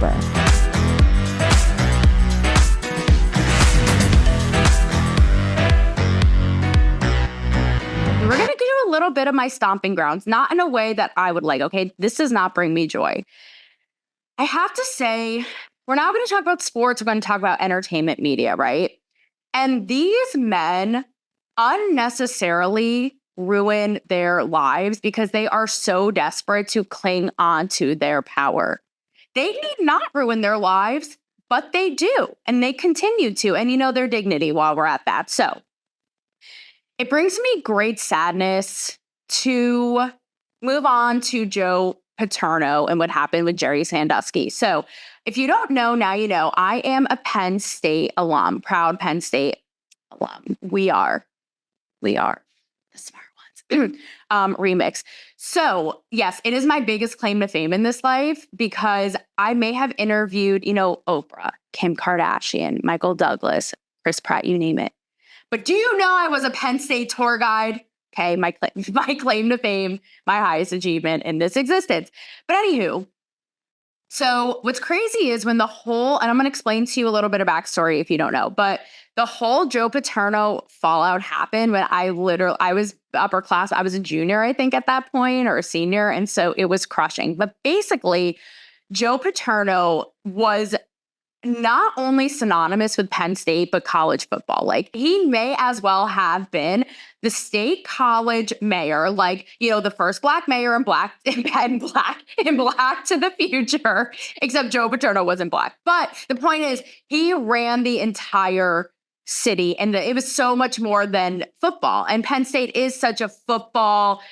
We're going to do a little bit of my stomping grounds, not in a way that I would like, okay? This does not bring me joy. I have to say, we're now going to talk about sports. We're going to talk about entertainment media, right? And these men unnecessarily ruin their lives because they are so desperate to cling on to their power. They need not ruin their lives, but they do. And they continue to. And their dignity while we're at that. So it brings me great sadness to move on to Joe Paterno and what happened with Jerry Sandusky. So if you don't know, now you know. I am a Penn State alum, proud Penn State alum. We are the smart ones. Remix. So yes, it is my biggest claim to fame in this life because I may have interviewed, Oprah, Kim Kardashian, Michael Douglas, Chris Pratt, you name it. But do you know I was a Penn State tour guide? Okay, my claim to fame, my highest achievement in this existence. But anywho, so what's crazy is when and I'm going to explain to you a little bit of backstory if you don't know, but the whole Joe Paterno fallout happened when I was upper class. I was a junior, I think, at that point, or a senior. And so it was crushing. But basically, Joe Paterno was not only synonymous with Penn State, but college football. Like, he may as well have been the state college mayor, the first black mayor in black to the future, except Joe Paterno wasn't black. But the point is, he ran the entire city, and it was so much more than football. And Penn State is such a football,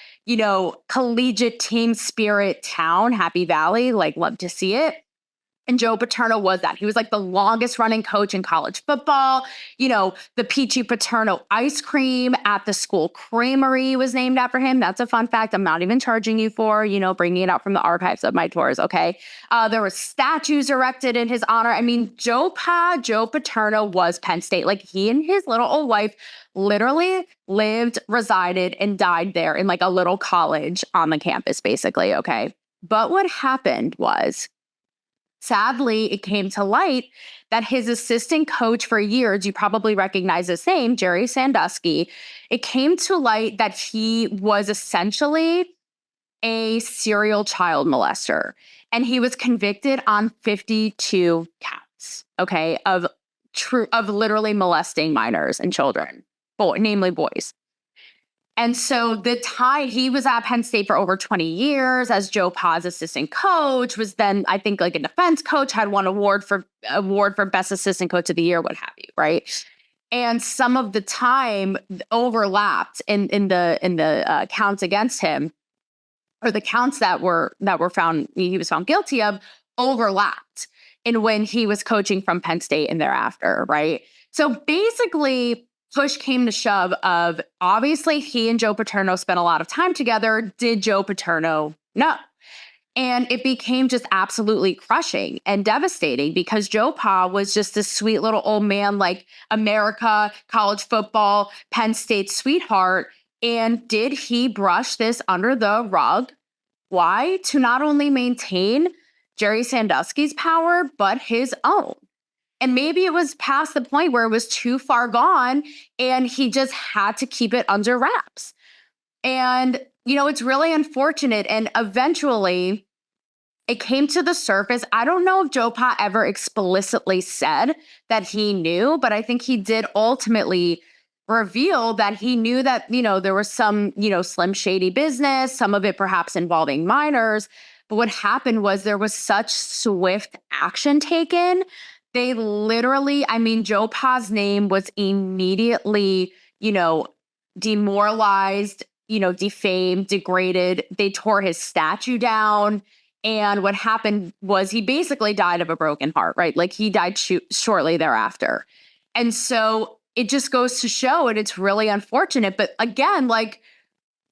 collegiate team spirit town, Happy Valley, love to see it. And Joe Paterno was that. He was the longest running coach in college football. The Peachy Paterno ice cream at the school creamery was named after him. That's a fun fact I'm not even charging you for, bringing it out from the archives of my tours, okay? There were statues erected in his honor. I mean, Joe Paterno was Penn State. He and his little old wife literally lived, resided, and died there in a little college on the campus, basically, okay? But what happened was, sadly, it came to light that his assistant coach for years, you probably recognize his name, Jerry Sandusky, it came to light that he was essentially a serial child molester. And he was convicted on 52 counts, okay, of literally molesting minors and children, namely boys. And so he was at Penn State for over 20 years as Joe Pa's assistant coach, was then, I think, a defense coach, had won award for best assistant coach of the year, what have you, right? And some of the time overlapped in the counts against him, or the counts that were found, he was found guilty of, overlapped in when he was coaching from Penn State and thereafter, right? So basically, push came to shove of, obviously, he and Joe Paterno spent a lot of time together. Did Joe Paterno know? And it became just absolutely crushing and devastating because Joe Pa was just this sweet little old man, America, college football, Penn State sweetheart. And did he brush this under the rug? Why? To not only maintain Jerry Sandusky's power, but his own. And maybe it was past the point where it was too far gone and he just had to keep it under wraps. And, it's really unfortunate. And eventually it came to the surface. I don't know if Joe Pa ever explicitly said that he knew, but I think he did ultimately reveal that he knew that, there was some, slim shady business, some of it perhaps involving minors. But what happened was there was such swift action taken. They literally, Joe Pa's name was immediately, demoralized, defamed, degraded. They tore his statue down. And what happened was he basically died of a broken heart, right? He died shortly thereafter. And so it just goes to show, and it's really unfortunate. But again,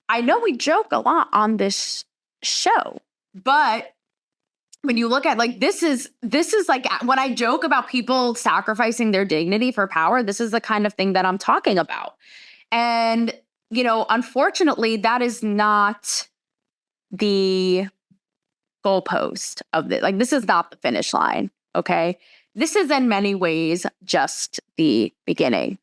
I know we joke a lot on this show, but when you look at this is when I joke about people sacrificing their dignity for power, this is the kind of thing that I'm talking about. And, unfortunately, that is not the goalpost of this. Like, this is not the finish line, okay? This is in many ways just the beginning.